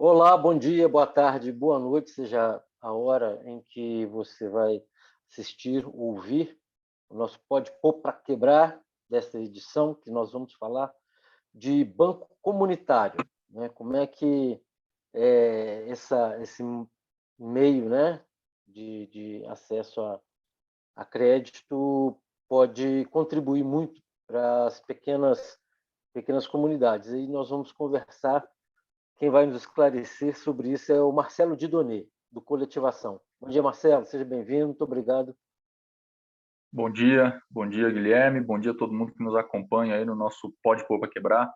Olá, bom dia, boa tarde, boa noite, seja a hora em que você vai assistir, ouvir o nosso Pode Pôr para Quebrar, desta edição, que nós vamos falar de banco comunitário, né? Como é que esse meio, né, de acesso a crédito pode contribuir muito para as pequenas comunidades. E nós vamos conversar. Quem vai nos esclarecer sobre isso é o Marcelo Didonê, do Coletivação. Bom dia, Marcelo. Seja bem-vindo. Muito obrigado. Bom dia, Guilherme. Bom dia a todo mundo que nos acompanha aí no nosso Pode Pôr para Quebrar.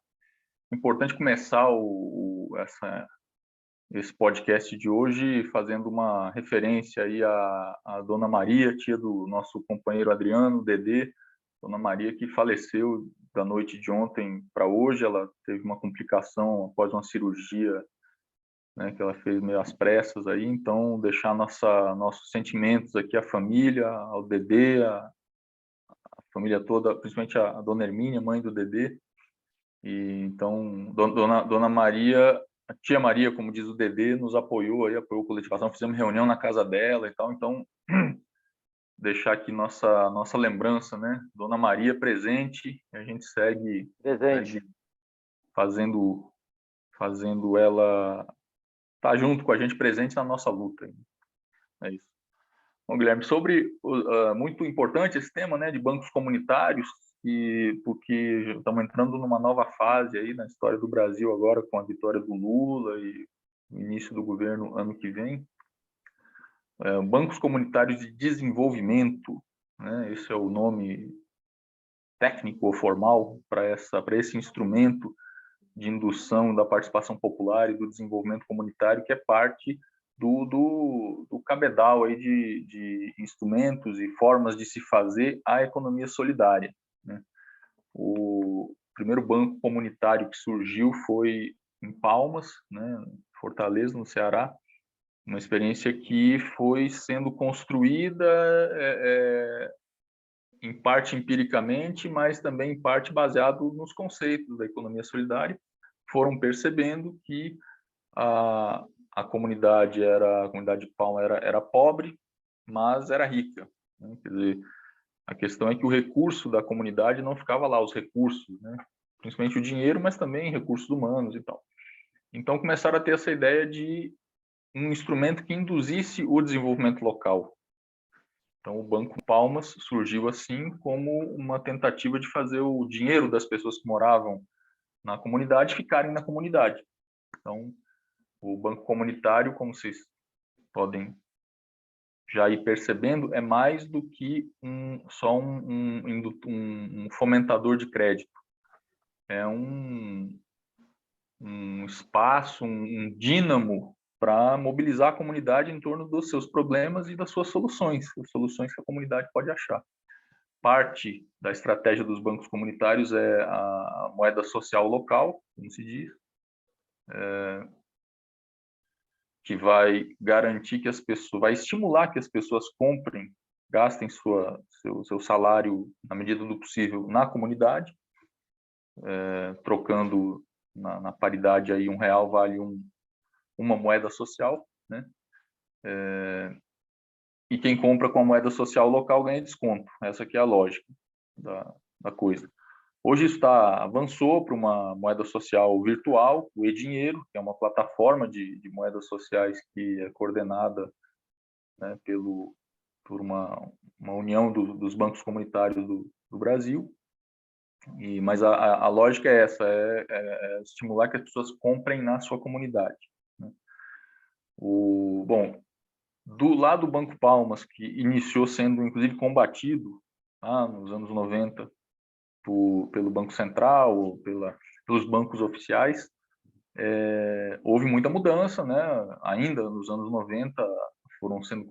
Importante começar esse podcast de hoje fazendo uma referência aí à Dona Maria, tia do nosso companheiro Adriano, Dedê. Dona Maria que faleceu da noite de ontem para hoje. Ela teve uma complicação após uma cirurgia, né, que ela fez meio às pressas aí. Então, deixar nossos sentimentos aqui à família, ao Dedê, família toda, principalmente a Dona Hermínia, mãe do Dedê. E então, Dona Maria, a tia Maria, como diz o Dedê, nos apoiou aí, apoiou a coletivação, fizemos reunião na casa dela e tal. Então, deixar aqui nossa lembrança, né? Dona Maria presente, e a gente Presente. segue fazendo ela estar junto com a gente, presente na nossa luta. É isso. Bom, Guilherme, muito importante esse tema, né, de bancos comunitários, porque estamos entrando numa nova fase aí na história do Brasil agora com a vitória do Lula e o início do governo ano que vem. Bancos comunitários de desenvolvimento, né, esse é o nome técnico ou formal para esse instrumento de indução da participação popular e do desenvolvimento comunitário, que é parte do cabedal aí de instrumentos e formas de se fazer a economia solidária, né? O primeiro banco comunitário que surgiu foi em Palmas, né, Fortaleza, no Ceará, uma experiência que foi sendo construída em parte empiricamente, mas também em parte baseado nos conceitos da economia solidária. Foram percebendo que a comunidade de Palma era pobre, mas era rica, né? Quer dizer, a questão é que o recurso da comunidade não ficava lá, os recursos, né? Principalmente o dinheiro, mas também recursos humanos e tal. Então começaram a ter essa ideia de um instrumento que induzisse o desenvolvimento local. Então o Banco Palmas surgiu assim como uma tentativa de fazer o dinheiro das pessoas que moravam na comunidade ficarem na comunidade. Então o banco comunitário, como vocês podem já ir percebendo, é mais do que só um fomentador de crédito. É um espaço, um dínamo para mobilizar a comunidade em torno dos seus problemas e das suas soluções, as soluções que a comunidade pode achar. Parte da estratégia dos bancos comunitários é a moeda social local, como se diz, que vai garantir que as pessoas, vai estimular que as pessoas comprem, gastem seu salário na medida do possível na comunidade, trocando na paridade aí R$1 vale uma moeda social, né? E quem compra com a moeda social local ganha desconto. Essa aqui é a lógica da coisa. Hoje avançou para uma moeda social virtual, o e-dinheiro, que é uma plataforma de moedas sociais que é coordenada, né, por uma união dos bancos comunitários do Brasil. Mas a lógica é essa, é estimular que as pessoas comprem na sua comunidade, né? Bom, do lado do Banco Palmas, que iniciou sendo, inclusive, combatido nos anos 90 pelo Banco Central, pelos bancos oficiais, houve muita mudança, né? Ainda nos anos 90 foi sendo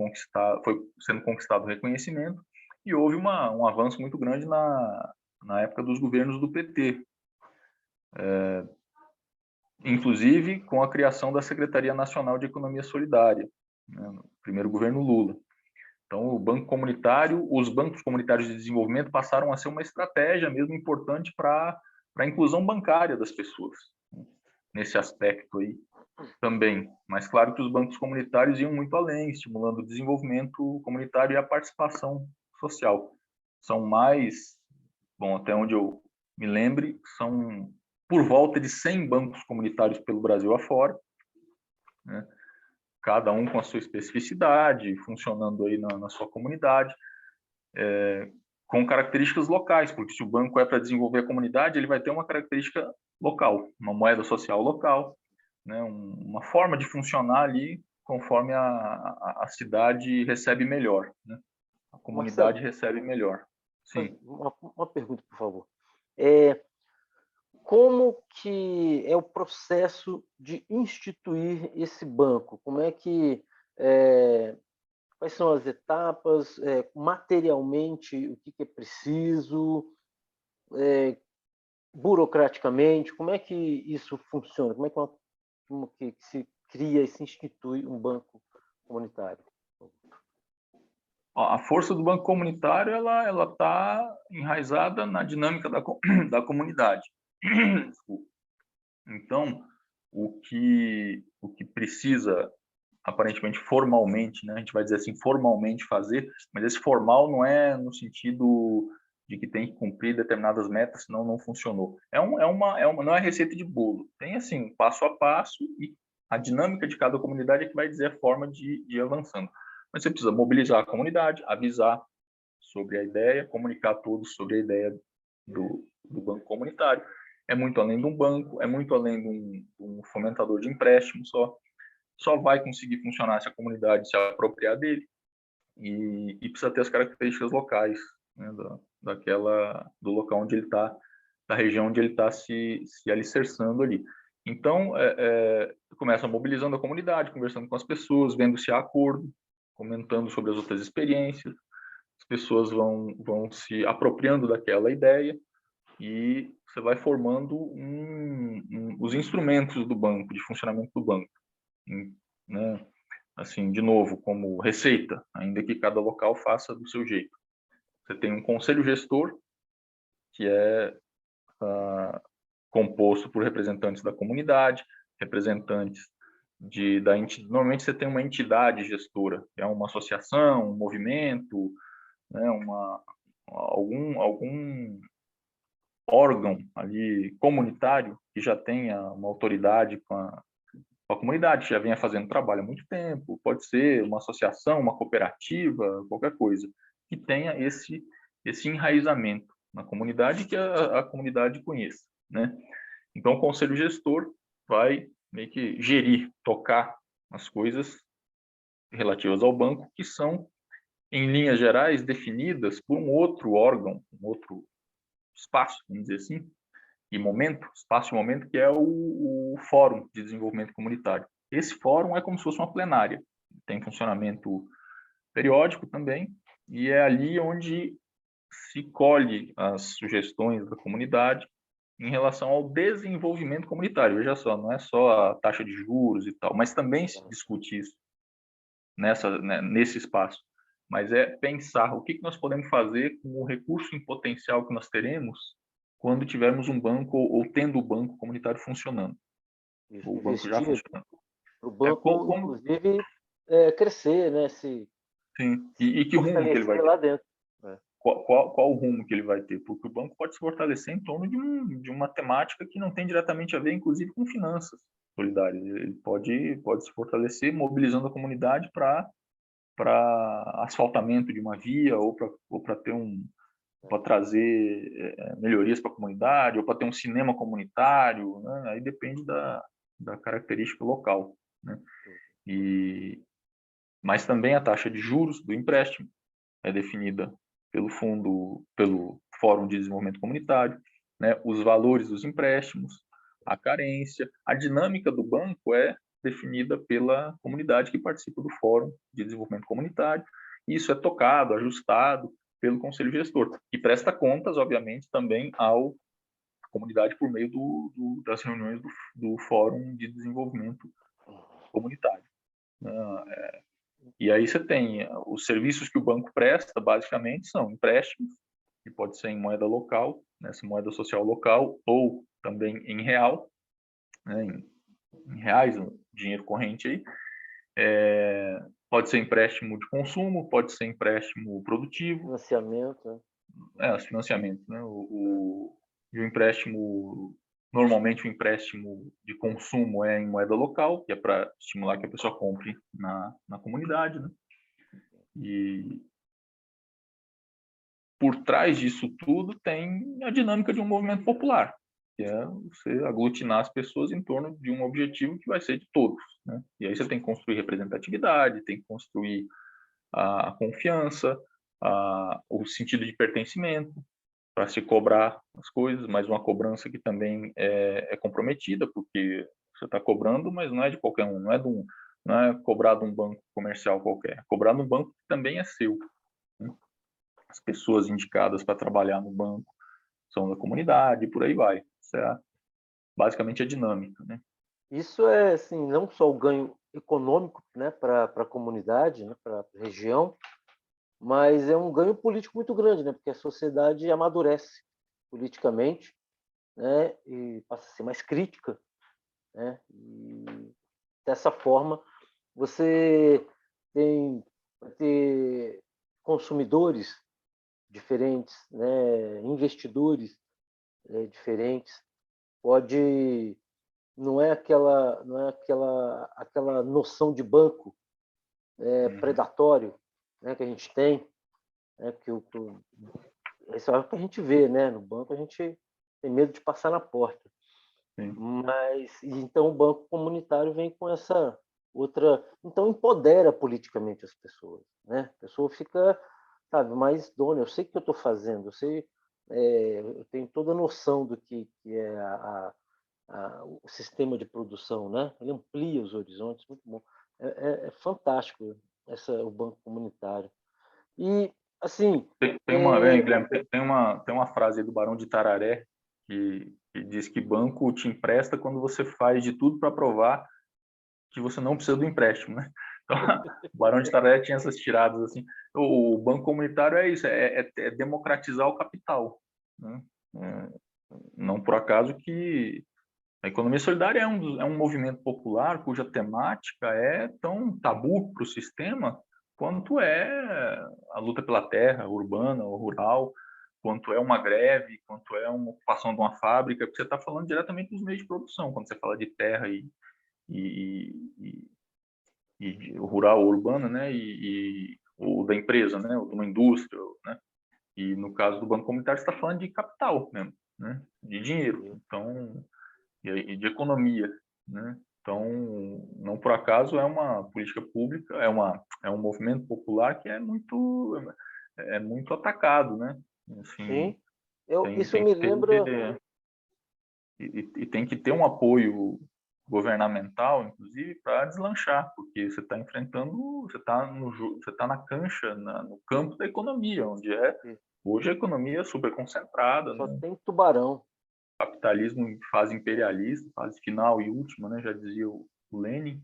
conquistado o reconhecimento e houve um avanço muito grande na época dos governos do PT, inclusive com a criação da Secretaria Nacional de Economia Solidária, né, no primeiro governo Lula. Então, os bancos comunitários de desenvolvimento passaram a ser uma estratégia mesmo importante para a inclusão bancária das pessoas. nesse aspecto aí também. Mas claro que os bancos comunitários iam muito além, estimulando o desenvolvimento comunitário e a participação social. São mais, bom, até onde eu me lembre, são por volta de 100 bancos comunitários pelo Brasil afora, né? Cada um com a sua especificidade, funcionando aí na sua comunidade, com características locais, porque se o banco é para desenvolver a comunidade, ele vai ter uma característica local, uma moeda social local, né? Uma forma de funcionar ali conforme a cidade recebe melhor, né? A comunidade Marcelo, recebe melhor. Sim. uma pergunta, por favor. Como que é o processo de instituir esse banco? Como é que quais são as etapas, materialmente, o que é preciso, burocraticamente, como é que isso funciona? Como que se cria e se institui um banco comunitário? A força do banco comunitário ela está enraizada na dinâmica da comunidade. Desculpa. Então, o que precisa aparentemente formalmente, né, a gente vai dizer assim, formalmente fazer, mas esse formal não é no sentido de que tem que cumprir determinadas metas, senão não funcionou. Não é receita de bolo. Tem assim, passo a passo, e a dinâmica de cada comunidade é que vai dizer a forma de ir avançando. Mas você precisa mobilizar a comunidade, avisar sobre a ideia, comunicar a todos sobre a ideia do banco comunitário. É muito além de um banco, é muito além de um fomentador de empréstimo só vai conseguir funcionar se a comunidade se apropriar dele, e precisa ter as características locais, né, do local onde ele está, da região onde ele está se alicerçando ali. Então, começa mobilizando a comunidade, conversando com as pessoas, vendo se há acordo, comentando sobre as outras experiências, as pessoas vão se apropriando daquela ideia, e você vai formando os instrumentos do banco, de funcionamento do banco, né? Assim, de novo, como receita, ainda que cada local faça do seu jeito. Você tem um conselho gestor, que é composto por representantes da comunidade, representantes normalmente você tem uma entidade gestora, que é uma associação, um movimento, né, algum órgão ali comunitário que já tenha uma autoridade com a comunidade, que já venha fazendo trabalho há muito tempo, pode ser uma associação, uma cooperativa, qualquer coisa, que tenha esse enraizamento na comunidade, que a comunidade conheça, né? Então, o conselho gestor vai meio que gerir, tocar as coisas relativas ao banco, que são, em linhas gerais, definidas por um outro órgão, um outro espaço, vamos dizer assim, espaço e momento, que é o Fórum de Desenvolvimento Comunitário. Esse fórum é como se fosse uma plenária, tem funcionamento periódico também, e é ali onde se colhe as sugestões da comunidade em relação ao desenvolvimento comunitário. Veja só, não é só a taxa de juros e tal, mas também se discute isso nesse espaço. Mas é pensar o que nós podemos fazer com o recurso em potencial que nós teremos quando tivermos um banco ou tendo o banco comunitário funcionando. Isso, Ou o banco já investir funcionando. para o banco, inclusive, crescer, né? Sim. E que rumo que ele vai Fortalecer ter? lá dentro. Qual o rumo que ele vai ter? Porque o banco pode se fortalecer em torno de uma temática que não tem diretamente a ver, inclusive, com finanças solidárias. Ele pode se fortalecer mobilizando a comunidade para asfaltamento de uma via, ou para para trazer melhorias para a comunidade, ou para ter um cinema comunitário, né? Aí depende da característica local, né? Mas também a taxa de juros do empréstimo é definida pelo Fórum de Desenvolvimento Comunitário, né? Os valores dos empréstimos, a carência, a dinâmica do banco é definida pela comunidade que participa do Fórum de Desenvolvimento Comunitário, e isso é tocado, ajustado pelo Conselho Gestor, que presta contas, obviamente, também à comunidade por meio das reuniões do Fórum de Desenvolvimento Comunitário. E aí você tem os serviços que o banco presta, basicamente, são empréstimos, que pode ser em moeda local, nessa moeda social local, ou também em real, né, em em reais, dinheiro corrente aí. Pode ser empréstimo de consumo, pode ser empréstimo produtivo. Financiamento, né? Os financiamentos, né? E o empréstimo, normalmente o empréstimo de consumo é em moeda local, que é para estimular que a pessoa compre na comunidade, né? E por trás disso tudo tem a dinâmica de um movimento popular, que é você aglutinar as pessoas em torno de um objetivo que vai ser de todos, né? E aí você tem que construir representatividade, tem que construir a confiança, o sentido de pertencimento, para se cobrar as coisas, mas uma cobrança que também é comprometida, porque você está cobrando, mas não é de qualquer um, não é cobrar de um banco comercial qualquer, é cobrar num banco que também é seu, né? As pessoas indicadas para trabalhar no banco são da comunidade, e por aí vai. Isso é basicamente a dinâmica, né? Isso é assim, não só o ganho econômico, né, para a comunidade, né, para a região, mas é um ganho político muito grande, né, porque a sociedade amadurece politicamente, né, e passa a ser mais crítica, né, e dessa forma você vai ter consumidores diferentes, né, investidores diferentes, pode não é aquela noção de banco predatório, né, que a gente tem, né, isso é o que a gente vê, né, no banco a gente tem medo de passar na porta. Sim. Mas então o banco comunitário vem com essa outra, então empodera politicamente as pessoas, né? A pessoa fica, sabe, mais dona. Eu sei o que eu estou fazendo, eu tenho toda a noção do que é o sistema de produção, né? Ele amplia os horizontes, muito bom. É fantástico o banco comunitário. E assim, Guilherme, tem uma frase do Barão de Tararé que diz que banco te empresta quando você faz de tudo para provar que você não precisa do empréstimo, né? Então, o Barão de Tararé tinha essas tiradas assim. O banco comunitário é isso, é democratizar o capital, né? Não por acaso que a economia solidária é um movimento popular cuja temática é tão tabu para o sistema quanto é a luta pela terra urbana ou rural, quanto é uma greve, quanto é uma ocupação de uma fábrica, porque você está falando diretamente dos meios de produção, quando você fala de terra e, e, e rural ou urbana, né, ou da empresa, né, ou de uma indústria, né, e no caso do banco comunitário você está falando de capital mesmo, né, de dinheiro, então e de economia, né? Então, não por acaso é uma política pública, é um movimento popular que é muito atacado, né? Assim, sim, isso tem me que ter lembra. e tem que ter um apoio governamental, inclusive, para deslanchar, porque você está enfrentando, você está na cancha, no campo da economia, onde hoje a economia é super concentrada, Só né? tem tubarão. Capitalismo em fase imperialista, fase final e última, né? Já dizia o Lenin.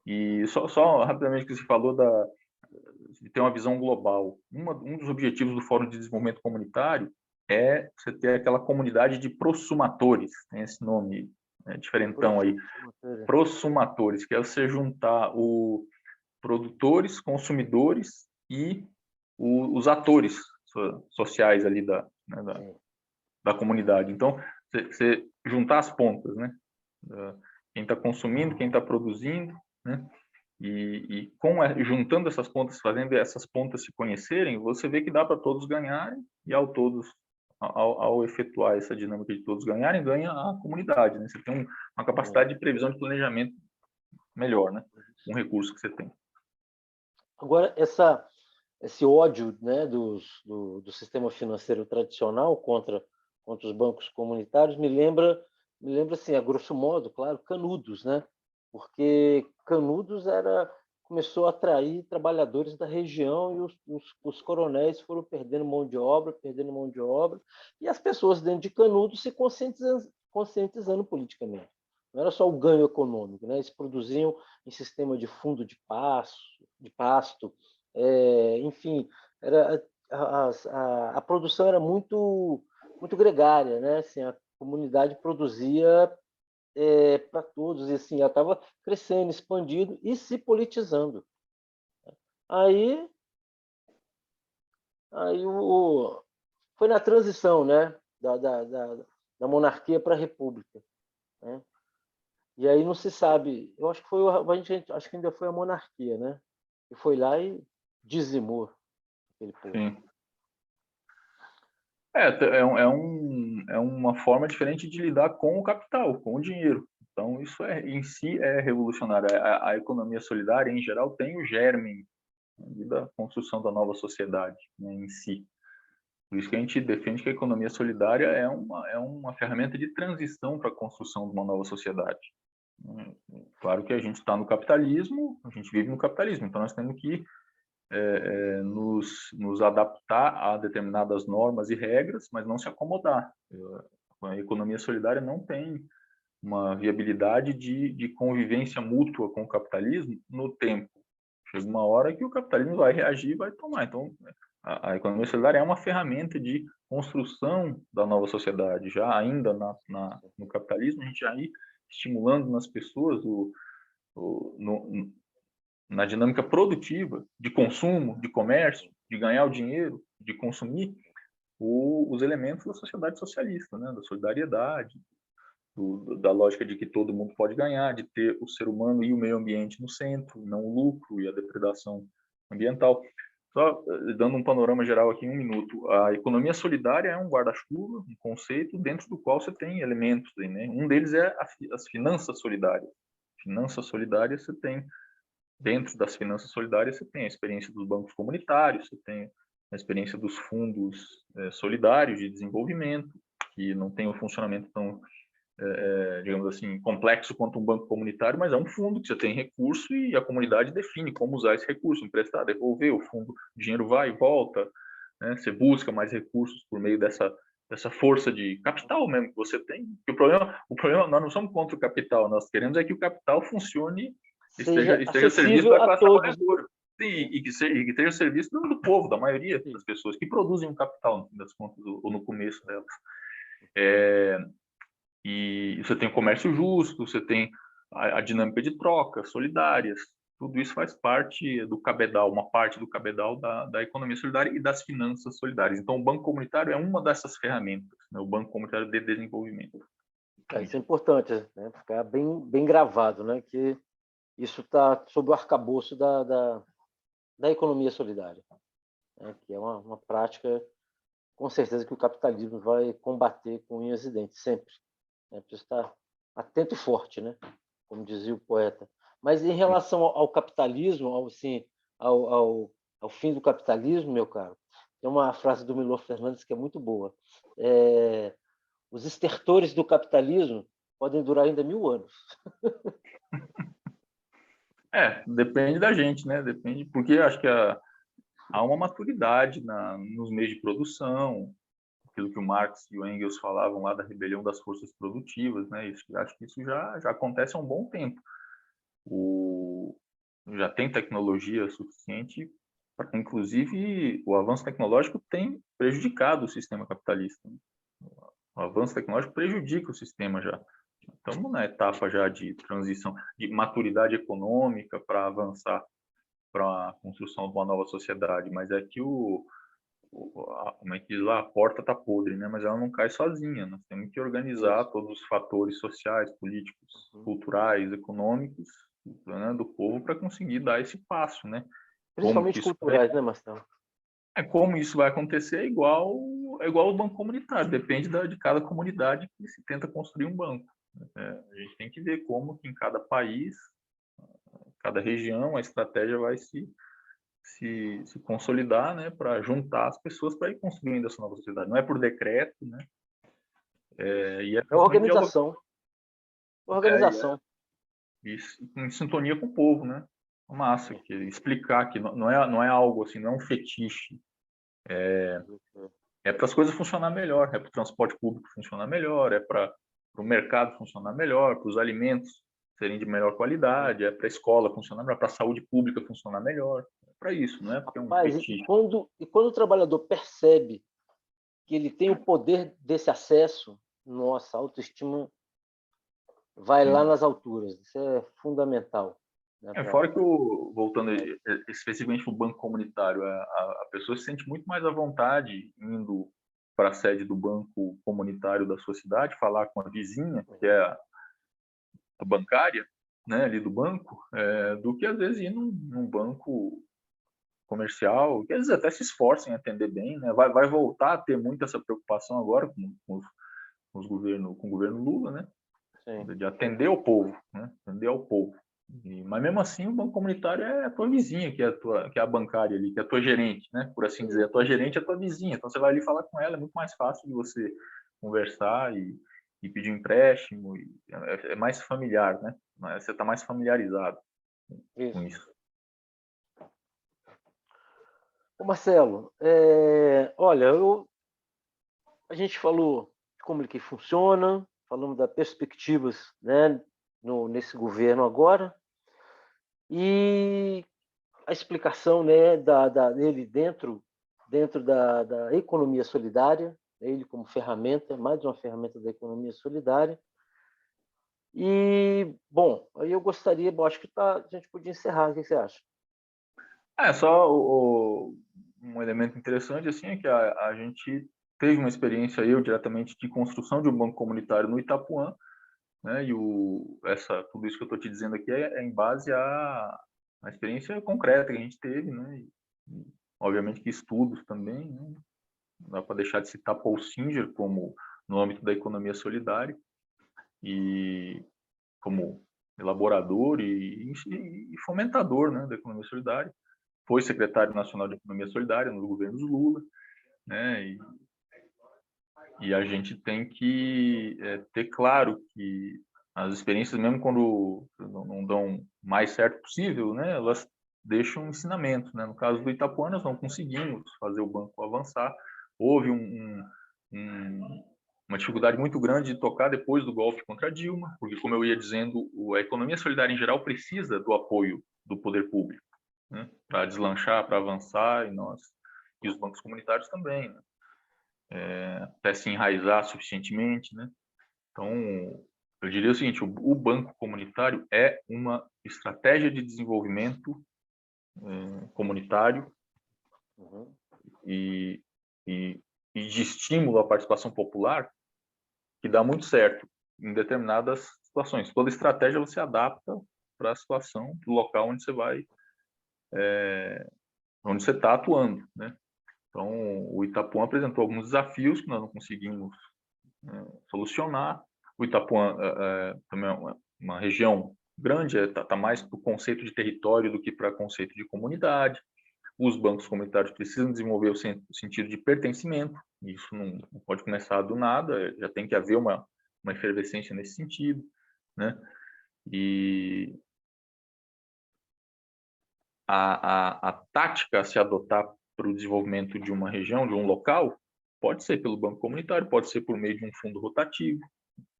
E só rapidamente que você falou de ter uma visão global. Um dos objetivos do Fórum de Desenvolvimento Comunitário é você ter aquela comunidade de prosumatores, tem esse nome diferentão aí, prosumatores, que é você juntar os produtores, consumidores e os atores sociais ali da comunidade. Então, você juntar as pontas, né? Quem está consumindo, quem está produzindo, né? Juntando essas pontas, fazendo essas pontas se conhecerem, você vê que dá para todos ganharem e ao efetuar essa dinâmica de todos ganharem, ganha a comunidade, né? Você tem uma capacidade de previsão de planejamento melhor, né? Um recurso que você tem. Agora, esse ódio, né, do sistema financeiro tradicional contra os bancos comunitários me lembra assim, a grosso modo, claro, Canudos, né? Porque Canudos começou a atrair trabalhadores da região e os coronéis foram perdendo mão de obra, e as pessoas dentro de Canudos se conscientizando politicamente. Não era só o ganho econômico, né? Eles produziam em sistema de fundo de pasto, enfim, a produção era muito, muito gregária, né? Assim, a comunidade produzia para todos, e assim, ela estava crescendo, expandindo e se politizando. Aí foi na transição, né, da monarquia para a república, né? E aí não se sabe, eu acho que acho que ainda foi a monarquia, né? E foi lá e dizimou aquele povo. Sim. É uma forma diferente de lidar com o capital, com o dinheiro. Então, isso em si é revolucionário. A economia solidária, em geral, tem o germe da construção da nova sociedade, né, em si. Por isso que a gente defende que a economia solidária é uma ferramenta de transição para a construção de uma nova sociedade. Claro que a gente está no capitalismo, a gente vive no capitalismo, então nós temos que nos adaptar a determinadas normas e regras, mas não se acomodar. A economia solidária não tem uma viabilidade de convivência mútua com o capitalismo no tempo. Chega uma hora que o capitalismo vai reagir e vai tomar. Então, a economia solidária é uma ferramenta de construção da nova sociedade. Já ainda no capitalismo, a gente já ir estimulando nas pessoas na dinâmica produtiva de consumo, de comércio, de ganhar o dinheiro, de consumir os elementos da sociedade socialista, né? Da solidariedade, da lógica de que todo mundo pode ganhar, de ter o ser humano e o meio ambiente no centro, não o lucro e a depredação ambiental. Só dando um panorama geral aqui em um minuto, a economia solidária é um guarda-chuva, um conceito dentro do qual você tem elementos aí, né? Um deles é as finanças solidárias. Finanças solidárias você tem dentro das finanças solidárias você tem a experiência dos bancos comunitários, você tem a experiência dos fundos solidários de desenvolvimento, que não tem um funcionamento tão, digamos assim, complexo quanto um banco comunitário, mas é um fundo que você tem recurso e a comunidade define como usar esse recurso, emprestar, devolver, o fundo, o dinheiro vai e volta, né? Você busca mais recursos por meio dessa força de capital mesmo que você tem. O problema, nós não somos contra o capital, nós queremos é que o capital funcione esteja a serviço acessível da a classe todos. trabalhadora. Sim, e que esteja a serviço do povo, da maioria das pessoas que produzem o capital, no fim das contas, ou no começo delas. E você tem o comércio justo, você tem a dinâmica de trocas solidárias, tudo isso faz parte do cabedal, uma parte do cabedal da economia solidária e das finanças solidárias. Então, o Banco Comunitário é uma dessas ferramentas, né? O Banco Comunitário de Desenvolvimento. Isso é importante, né? Ficar bem gravado, né? Que isso está sob o arcabouço da economia solidária, né? Que é uma prática, com certeza, que o capitalismo vai combater com unhas e dentes, sempre. Né? Precisa estar atento e forte, né? Como dizia o poeta. Mas em relação ao capitalismo, assim, ao fim do capitalismo, meu caro, tem uma frase do Milor Fernandes que é muito boa. Os estertores do capitalismo podem durar ainda 1000 anos. Depende da gente, né? Depende, porque eu acho que há uma maturidade nos meios de produção, aquilo que o Marx e o Engels falavam lá da rebelião das forças produtivas, né? Acho que isso já acontece há um bom tempo. Já tem tecnologia suficiente, inclusive o avanço tecnológico tem prejudicado o sistema capitalista. O avanço tecnológico prejudica o sistema já. Estamos na etapa já de transição, de maturidade econômica para avançar para a construção de uma nova sociedade, mas é que como é que diz lá, a porta está podre, né? Mas ela não cai sozinha. Nós temos que organizar todos os fatores sociais, políticos, culturais, econômicos, né, do povo para conseguir dar esse passo, né? Principalmente culturais, né, Marcelo? Como isso vai acontecer é igual o banco comunitário, depende de cada comunidade que se tenta construir um banco. A gente tem que ver como que em cada país, cada região, a estratégia vai se consolidar, né, para juntar as pessoas para ir construindo essa nova sociedade. Não é por decreto, né? E é organização. Organização. Em sintonia com o povo, né? Massa, que explicar que não é algo assim, não é um fetiche. É para as coisas funcionar melhor, é para o transporte público funcionar melhor, é para o mercado funcionar melhor, para os alimentos serem de melhor qualidade, é para a escola funcionar melhor, para a saúde pública funcionar melhor. É para isso, não é porque é um fetiche. E quando o trabalhador percebe que ele tem o poder desse acesso, nossa, a autoestima vai lá nas alturas. Isso é fundamental. Né, Fora que, voltando especificamente para o banco comunitário, a pessoa se sente muito mais à vontade indo para a sede do banco comunitário da sua cidade, falar com a vizinha, que é a bancária, né, ali do banco, do que às vezes ir num banco comercial, que às vezes até se esforcem em atender bem, né? Vai voltar a ter muito essa preocupação agora com o governo Lula, né? Sim. De atender ao povo, né? Atender ao povo. Mas mesmo assim, o banco comunitário é a tua vizinha, que é a bancária ali, que é a tua gerente, né? Por assim dizer, a tua gerente é a tua vizinha. Então você vai ali falar com ela, é muito mais fácil de você conversar e pedir um empréstimo, é mais familiar, né? Você está mais familiarizado com isso. Ô Marcelo, olha, a gente falou de como que funciona, falamos das perspectivas, né, nesse governo agora, e a explicação, né, dele dentro da economia solidária, ele como ferramenta, mais uma ferramenta da economia solidária. E, bom, aí eu gostaria, acho que a gente podia encerrar, o que você acha? Só um elemento interessante assim é que a gente teve uma experiência, eu diretamente, de construção de um banco comunitário no Itapuã, né? E tudo isso que eu estou te dizendo aqui é em base à experiência concreta que a gente teve, né? E, obviamente que estudos também, né? Não dá para deixar de citar Paul Singer como no âmbito da economia solidária e como elaborador e fomentador, né, da economia solidária. Foi secretário nacional de economia solidária nos governos Lula, né? E a gente tem que ter claro que as experiências, mesmo quando não dão mais certo possível, né, elas deixam um ensinamento, né? No caso do Itapuã, nós não conseguimos fazer o banco avançar. Houve uma dificuldade muito grande de tocar depois do golpe contra Dilma, porque, como eu ia dizendo, a economia solidária em geral precisa do apoio do poder público, né, para deslanchar, para avançar, e os bancos comunitários também, né? Até se enraizar suficientemente, né? Então, eu diria o seguinte: o banco comunitário é uma estratégia de desenvolvimento comunitário e de estímulo à participação popular que dá muito certo em determinadas situações. Toda estratégia você adapta para a situação do local onde você vai, onde você está atuando, né? Então, o Itapuã apresentou alguns desafios que nós não conseguimos solucionar. O Itapuã também é uma região grande, está mais para o conceito de território do que para conceito de comunidade. Os bancos comunitários precisam desenvolver o sentido de pertencimento. Isso não pode começar do nada, já tem que haver uma efervescência nesse sentido, né? E a tática a se adotar para o desenvolvimento de uma região, de um local, pode ser pelo banco comunitário, pode ser por meio de um fundo rotativo,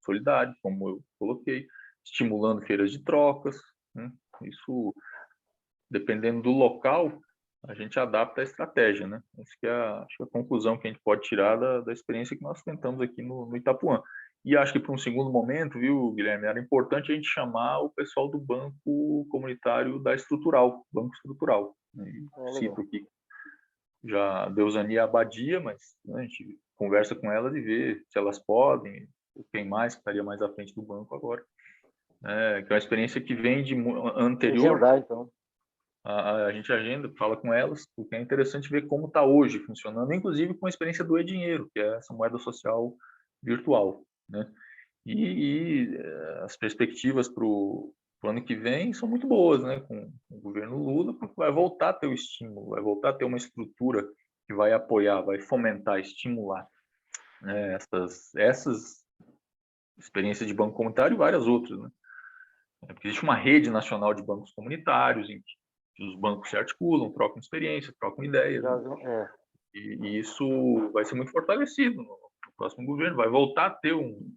solidário, como eu coloquei, estimulando feiras de trocas, né? Isso, dependendo do local, a gente adapta a estratégia, né? Acho que a conclusão que a gente pode tirar da experiência que nós tentamos aqui no Itapuã. E acho que para um segundo momento, viu, Guilherme, era importante a gente chamar o pessoal do Banco Comunitário da Estrutural, Banco Estrutural. Cito aqui já Deusani e a Abadia, mas, né, a gente conversa com elas e vê se elas podem, quem mais estaria mais à frente do banco agora. Que é uma experiência que vem de anterior. Agendar, então. A gente agenda, fala com elas, porque é interessante ver como está hoje funcionando, inclusive com a experiência do e-dinheiro, que é essa moeda social virtual, né? E as perspectivas para o ano que vem são muito boas, né? Com o governo Lula, porque vai voltar a ter o estímulo, vai voltar a ter uma estrutura que vai apoiar, vai fomentar, estimular, né, essas experiências de banco comunitário e várias outras, né? Porque existe uma rede nacional de bancos comunitários em que os bancos se articulam, trocam experiência, trocam ideias, né? E isso vai ser muito fortalecido no próximo governo, vai voltar a ter um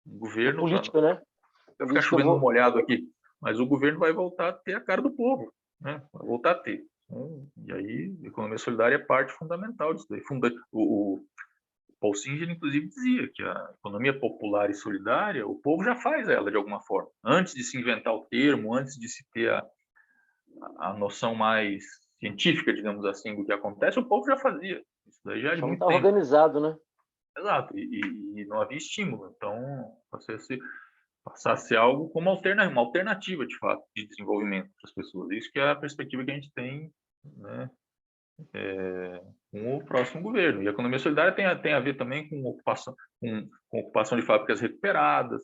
governo... Política, né? Vai ficar chovendo no molhado aqui, mas o governo vai voltar a ter a cara do povo, né? Vai voltar a ter. E aí, a economia solidária é parte fundamental disso daí. Paul Singer, inclusive, dizia que a economia popular e solidária, o povo já faz ela de alguma forma. Antes de se inventar o termo, antes de se ter a noção mais científica, digamos assim, do que acontece, o povo já fazia. Isso daí já é de Já muito está tempo. organizado, né? Exato, e não havia estímulo. Então, passasse a ser algo como uma alternativa, de fato, de desenvolvimento para as pessoas. Isso que é a perspectiva que a gente tem, né, com o próximo governo. E a economia solidária tem a ver também com ocupação de fábricas recuperadas.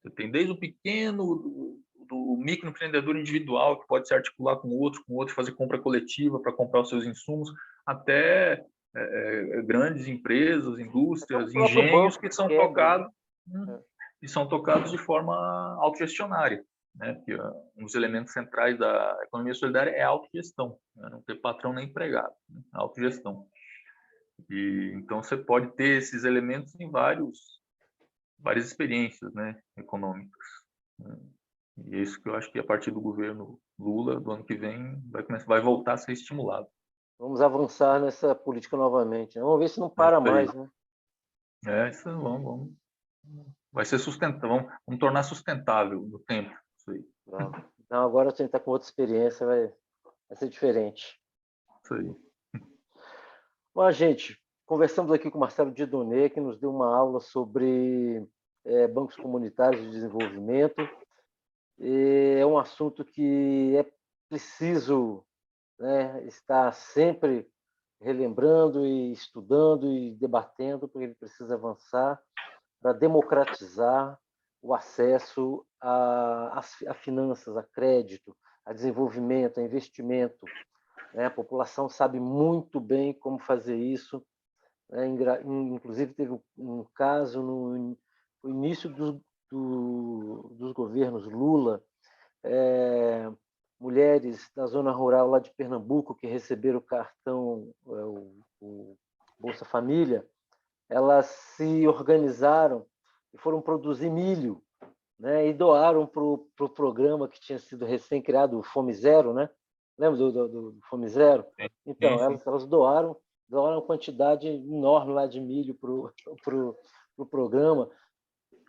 Você tem desde o pequeno, do microempreendedor individual, que pode se articular com outro, fazer compra coletiva para comprar os seus insumos, até grandes empresas, Até o indústrias, próprio engenhos banco que que são quebra, né? tocados e são tocados de forma autogestionária, né? Porque um dos elementos centrais da economia solidária é a autogestão, né? Não ter patrão nem empregado, né? A autogestão. E então você pode ter esses elementos em várias experiências, né, econômicas, né? E é isso que eu acho que a partir do governo Lula do ano que vem vai voltar a ser estimulado. Vamos avançar nessa política novamente, né? Vamos ver se não É para isso aí. mais, né? Isso, vai ser sustentável, vamos tornar sustentável no tempo, isso aí. Então, agora a gente está com outra experiência, vai ser diferente. Isso aí. Bom, gente, conversamos aqui com o Marcelo Dieudonné, que nos deu uma aula sobre bancos comunitários de desenvolvimento. É um assunto que é preciso, né, estar sempre relembrando e estudando e debatendo, porque ele precisa avançar para democratizar o acesso a finanças, a crédito, a desenvolvimento, a investimento. A população sabe muito bem como fazer isso. Inclusive, teve um caso no início dos governos Lula, mulheres da zona rural lá de Pernambuco que receberam o cartão, o Bolsa Família, elas se organizaram e foram produzir milho, né, e doaram para o programa que tinha sido recém-criado, o Fome Zero, né? Lembra do Fome Zero? Então, elas doaram uma quantidade enorme lá de milho para o programa,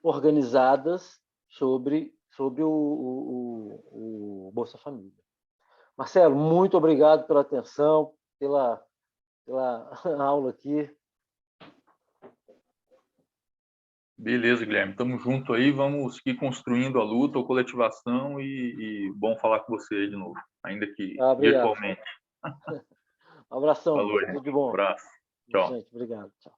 organizadas sobre o Bolsa Família. Marcelo, muito obrigado pela atenção, pela aula aqui. Beleza, Guilherme. Estamos junto aí, vamos seguir construindo a luta, a coletivação e bom falar com você aí de novo, ainda que Obrigado. virtualmente. Um abração, Falou, tudo gente. de bom. Um abraço. Tchau. Gente, obrigado. Tchau.